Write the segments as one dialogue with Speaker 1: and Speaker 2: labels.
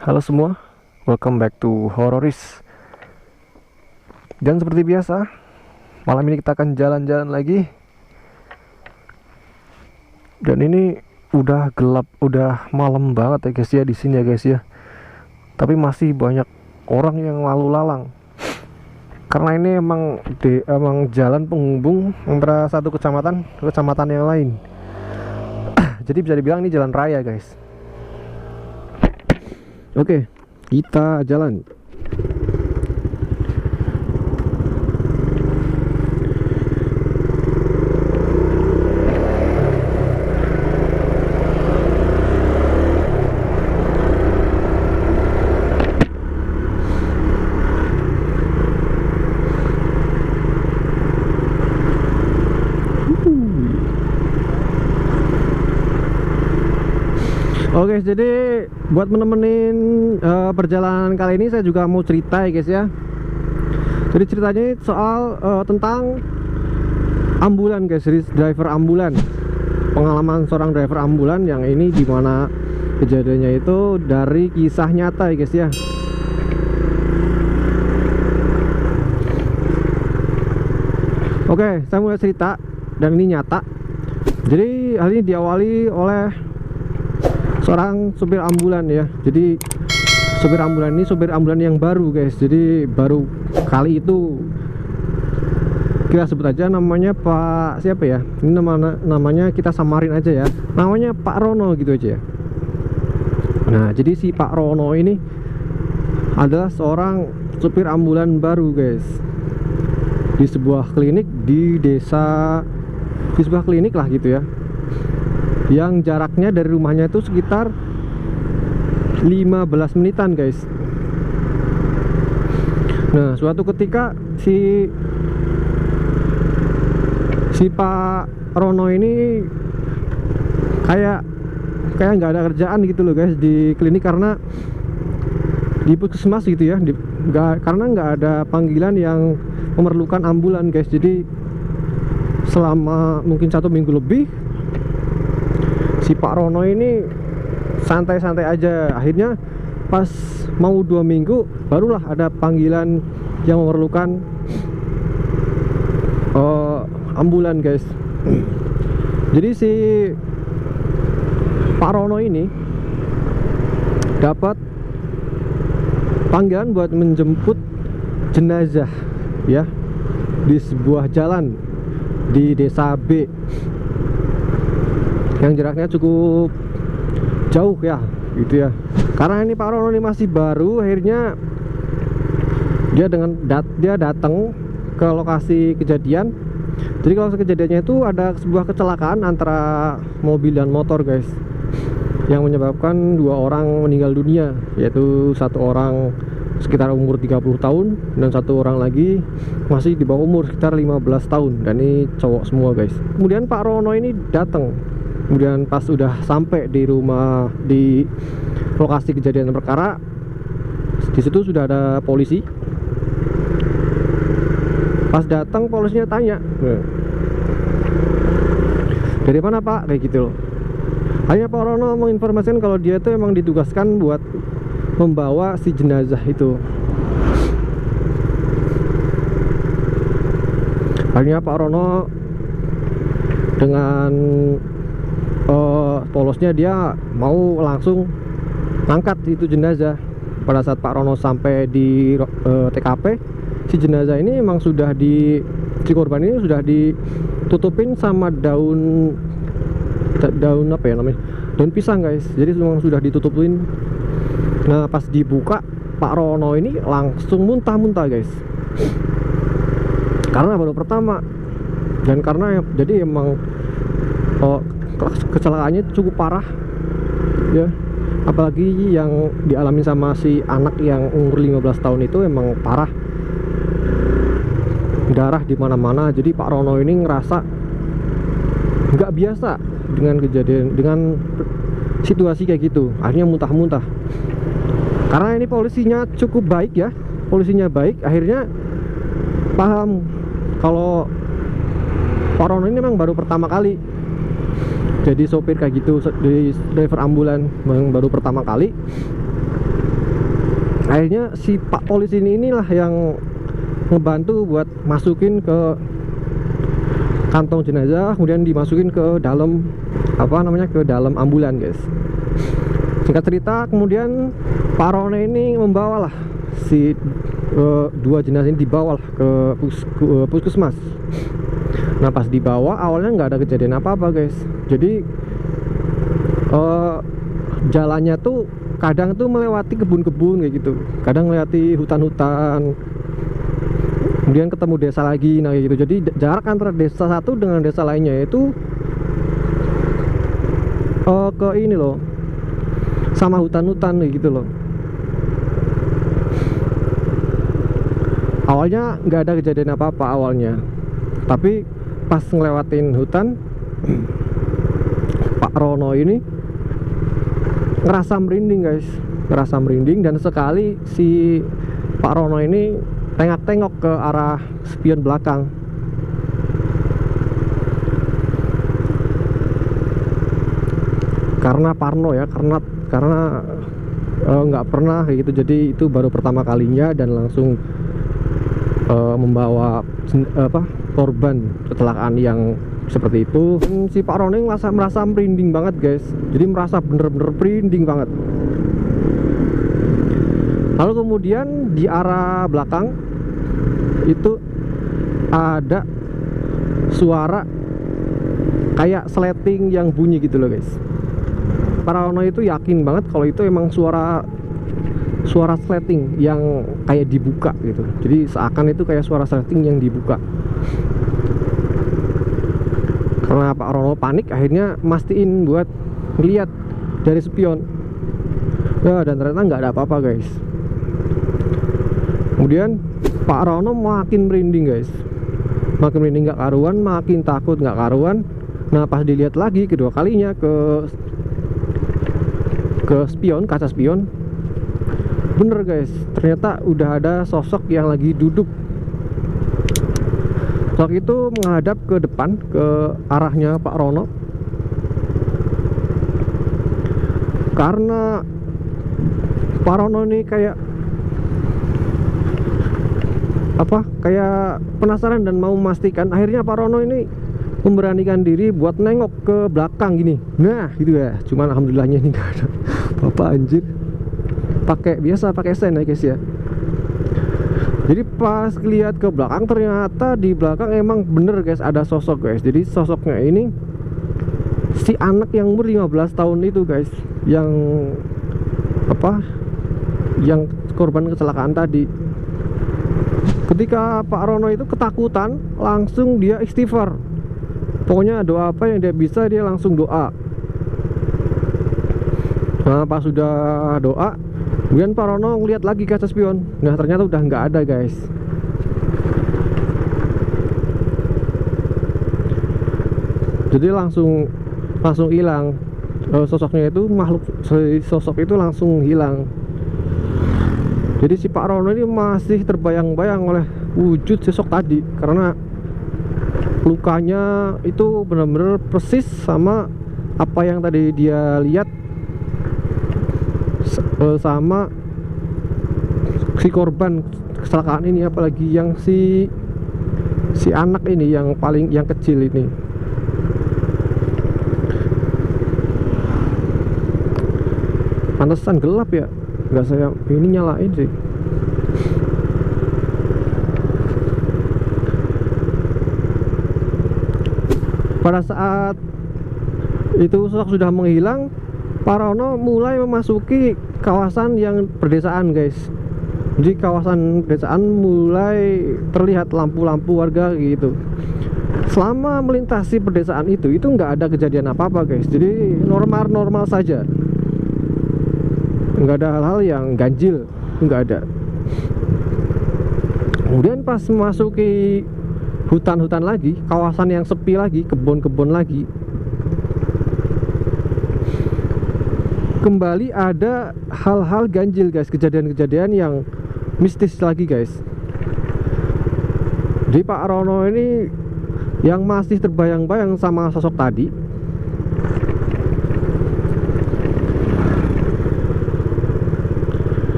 Speaker 1: Halo semua, welcome back to Horroris. Dan seperti biasa, malam ini kita akan jalan-jalan lagi. Dan ini udah gelap, udah malam banget ya guys ya di sini ya guys ya. Tapi masih banyak orang yang lalu lalang. Karena ini emang jalan penghubung antara satu kecamatan ke kecamatan yang lain. Jadi bisa dibilang ini jalan raya guys. Oke, kita jalan. Oke, jadi buat menemenin perjalanan kali ini saya juga mau cerita ya guys ya. Jadi ceritanya soal tentang ambulan guys, jadi driver ambulan. Pengalaman seorang driver ambulan yang ini dimana kejadiannya itu dari kisah nyata ya guys ya. Oke, saya mulai cerita dan ini nyata. Jadi hal ini diawali oleh seorang supir ambulan ya. Jadi supir ambulan ini supir ambulan yang baru guys. Jadi baru kali itu kita sebut aja namanya Pak siapa ya? Ini namanya kita samarin aja ya. Namanya Pak Rono gitu aja ya. Nah, jadi si Pak Rono ini adalah seorang supir ambulan baru guys. Di sebuah klinik di desa, di sebuah klinik lah gitu ya, yang jaraknya dari rumahnya itu sekitar 15 menitan guys. Nah, suatu ketika si Pak Rono ini kayak nggak ada kerjaan gitu loh guys di klinik, karena di puskesmas gitu ya, karena nggak ada panggilan yang memerlukan ambulan guys. Jadi selama mungkin 1 minggu lebih si Pak Rono ini santai-santai aja. Akhirnya pas mau 2 minggu barulah ada panggilan yang memerlukan ambulan guys. Jadi si Pak Rono ini dapat panggilan buat menjemput jenazah ya di sebuah jalan di desa B yang jaraknya cukup jauh ya gitu ya. Karena ini Pak Rono ini masih baru, akhirnya dia datang ke lokasi kejadian. Jadi kalau kejadiannya itu ada sebuah kecelakaan antara mobil dan motor guys, yang menyebabkan 2 orang meninggal dunia, yaitu 1 orang sekitar umur 30 tahun dan 1 orang lagi masih di bawah umur sekitar 15 tahun, dan ini cowok semua guys. Kemudian Pak Rono ini datang. Kemudian pas udah sampai di rumah, di lokasi kejadian perkara, di situ sudah ada polisi. Pas datang polisinya tanya, dari mana Pak, kayak gitu loh. Hanya Pak Rono menginformasikan kalau dia itu emang ditugaskan buat membawa si jenazah itu. Akhirnya Pak Rono dengan polosnya dia mau langsung angkat itu jenazah. Pada saat Pak Rono sampai di TKP, si jenazah ini emang sudah si korban ini sudah ditutupin sama daun apa ya namanya, daun pisang guys. Jadi memang sudah ditutupin. Nah, pas dibuka Pak Rono ini langsung muntah-muntah guys, karena baru pertama, dan karena jadi emang kecelakaannya cukup parah ya. Apalagi yang dialami sama si anak yang umur 15 tahun itu emang parah, darah di mana-mana. Jadi Pak Rono ini ngerasa nggak biasa dengan situasi kayak gitu, akhirnya muntah-muntah. Karena ini polisinya cukup baik ya, polisinya baik, akhirnya paham kalau Pak Rono ini memang baru pertama kali jadi sopir kayak gitu, di driver ambulan yang baru pertama kali. Akhirnya si Pak Polisi inilah yang ngebantu buat masukin ke kantong jenazah, kemudian dimasukin ke dalam ke dalam ambulan, guys. Singkat cerita, kemudian Pak Rono ini membawalah si dua jenazah ini dibawa ke puskesmas. Nah, pas dibawa awalnya nggak ada kejadian apa-apa, guys. Jadi jalannya tuh kadang tuh melewati kebun-kebun kayak gitu, kadang melewati hutan-hutan, kemudian ketemu desa lagi, nah kayak gitu. Jadi jarak antara desa satu dengan desa lainnya itu ke ini loh, sama hutan-hutan kayak gitu loh. Awalnya nggak ada kejadian apa-apa awalnya, tapi pas ngelewatin hutan, Pak Rono ini ngerasa merinding, guys, ngerasa merinding. Dan sekali si Pak Rono ini tengok-tengok ke arah spion belakang. Karena parno ya, karena nggak pernah kayak gitu. Jadi itu baru pertama kalinya dan langsung membawa korban kecelakaan yang seperti itu. Dan si Pak Rono merasa merinding banget, guys. Jadi merasa bener-bener merinding banget. Lalu kemudian di arah belakang itu ada suara kayak sleting yang bunyi gitu loh, guys. Pak Rono itu yakin banget kalau itu emang suara sleting yang kayak dibuka gitu. Jadi seakan itu kayak suara sleting yang dibuka. Karena Pak Rono panik, akhirnya mastiin buat ngeliat dari spion. Ya, dan ternyata nggak ada apa-apa, guys. Kemudian Pak Rono makin merinding, guys. Makin merinding nggak karuan, makin takut nggak karuan. Nah, pas dilihat lagi kedua kalinya ke spion, kaca spion, bener, guys, ternyata udah ada sosok yang lagi duduk. Sosok itu menghadap ke depan, ke arahnya Pak Rono. Karena Pak Rono ini kayak penasaran dan mau memastikan, akhirnya Pak Rono ini memberanikan diri buat nengok ke belakang gini. Nah, gitu ya. Cuman alhamdulillahnya ini nggak ada apa-apa, anjir. Pakai sen ya, guys ya. Jadi pas lihat ke belakang, ternyata di belakang emang bener, guys, ada sosok, guys. Jadi sosoknya ini si anak yang umur 15 tahun itu, guys, yang korban kecelakaan tadi. Ketika Pak Rono itu ketakutan, langsung dia istighfar. Pokoknya doa apa yang dia bisa, dia langsung doa. Nah, pas sudah doa, kemudian Pak Rono ngeliat lagi kaca spion. Nah, ternyata udah nggak ada, guys. Jadi langsung hilang. Sosoknya itu, sosok itu langsung hilang. Jadi si Pak Rono ini masih terbayang-bayang oleh wujud sosok tadi, karena lukanya itu benar-benar persis sama apa yang tadi dia lihat sama si korban kecelakaan ini, apalagi yang si anak ini yang kecil ini. Pantesan gelap ya, nggak saya ini nyalain sih. Pada saat itu sosok sudah menghilang, Pak Rono mulai memasuki kawasan yang perdesaan, guys. Jadi kawasan pedesaan mulai terlihat lampu-lampu warga gitu. Selama melintasi pedesaan itu nggak ada kejadian apa-apa, guys. Jadi normal-normal saja, nggak ada hal-hal yang ganjil, nggak ada. Kemudian pas memasuki hutan-hutan lagi, kawasan yang sepi lagi, kebun-kebun lagi, kembali ada hal-hal ganjil, guys. Kejadian-kejadian yang mistis lagi, guys. Jadi Pak Rono ini yang masih terbayang-bayang sama sosok tadi.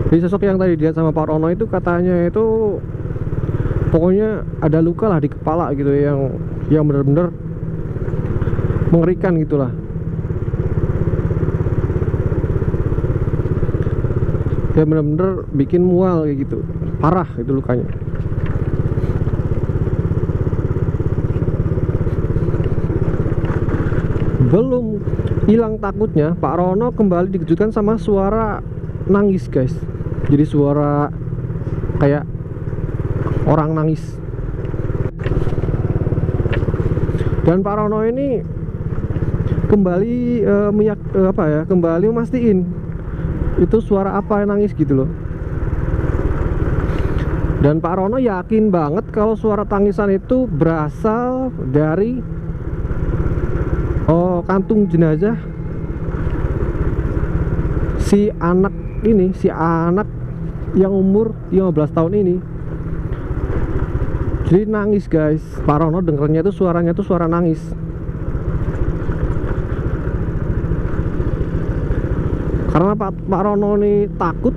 Speaker 1: Jadi sosok yang tadi dilihat sama Pak Rono itu katanya itu pokoknya ada luka lah di kepala gitu, yang benar-benar mengerikan gitulah. Ya benar-benar bikin mual kayak gitu, parah itu lukanya. Belum hilang takutnya, Pak Rono kembali dikejutkan sama suara nangis guys. Jadi suara kayak orang nangis. Dan Pak Rono ini kembali kembali memastiin itu suara apa yang nangis gitu loh. Dan Pak Rono yakin banget kalau suara tangisan itu berasal dari kantung jenazah si anak yang umur 15 tahun ini. Jadi nangis guys. Pak Rono dengernya itu suaranya tuh suara nangis. Karena Pak Rono ini takut,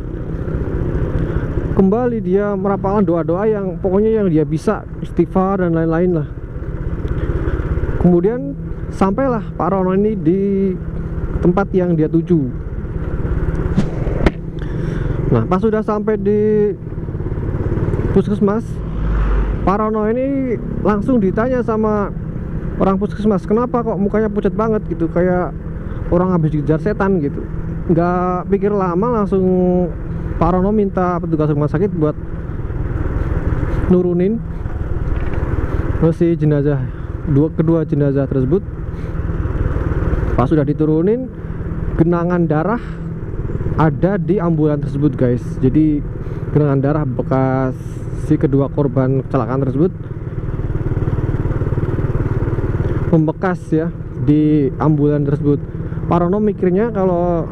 Speaker 1: kembali dia merapalkan doa-doa yang pokoknya yang dia bisa, istighfar dan lain-lain lah. Kemudian sampailah Pak Rono ini di tempat yang dia tuju. Nah, pas sudah sampai di puskesmas, Pak Rono ini langsung ditanya sama orang puskesmas, kenapa kok mukanya pucat banget gitu, kayak orang habis dikejar setan gitu. Nggak pikir lama, langsung Pak Rono minta petugas rumah sakit buat nurunin si jenazah, kedua jenazah tersebut. Pas sudah diturunin, genangan darah ada di ambulan tersebut guys. Jadi genangan darah bekas si kedua korban kecelakaan tersebut membekas ya di ambulan tersebut. Pak Rono mikirnya kalau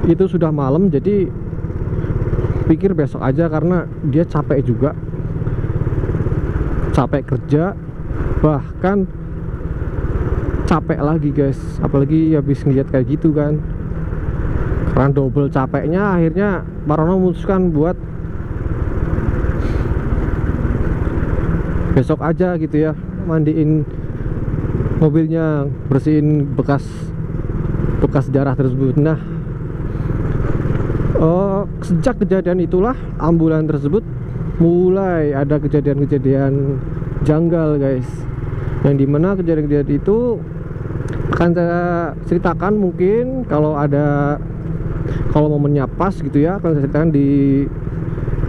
Speaker 1: itu sudah malam, jadi pikir besok aja karena dia capek juga, capek kerja, bahkan capek lagi guys, apalagi habis ngeliat kayak gitu kan. Karena double capeknya, akhirnya Pak Rono memutuskan buat besok aja gitu ya, mandiin mobilnya, bersihin bekas darah tersebut. Nah, sejak kejadian itulah ambulan tersebut mulai ada kejadian-kejadian janggal guys, yang dimana kejadian-kejadian itu akan saya ceritakan mungkin kalau momennya pas gitu ya, akan saya ceritakan di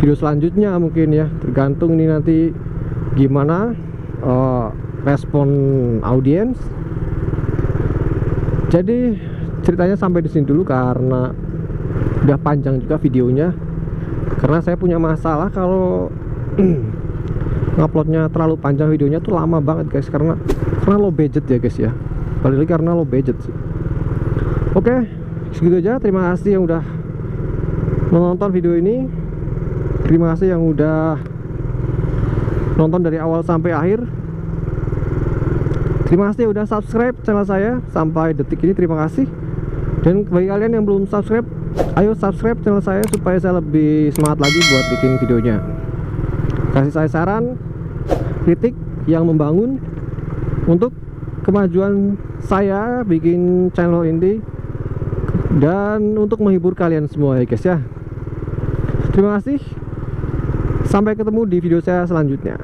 Speaker 1: video selanjutnya mungkin ya, tergantung nih nanti gimana respon audiens. Jadi ceritanya sampai di sini dulu karena udah panjang juga videonya, karena saya punya masalah kalau nguploadnya terlalu panjang, videonya tuh lama banget guys, karena low budget ya guys ya, balik lagi karena low budget sih. Oke, segitu aja. Terima kasih yang udah menonton video ini, terima kasih yang udah nonton dari awal sampai akhir, terima kasih yang udah subscribe channel saya sampai detik ini, terima kasih. Dan bagi kalian yang belum subscribe, ayo subscribe channel saya supaya saya lebih semangat lagi buat bikin videonya. Kasih saya saran, kritik yang membangun untuk kemajuan saya bikin channel ini dan untuk menghibur kalian semua ya guys ya. Terima kasih, sampai ketemu di video saya selanjutnya.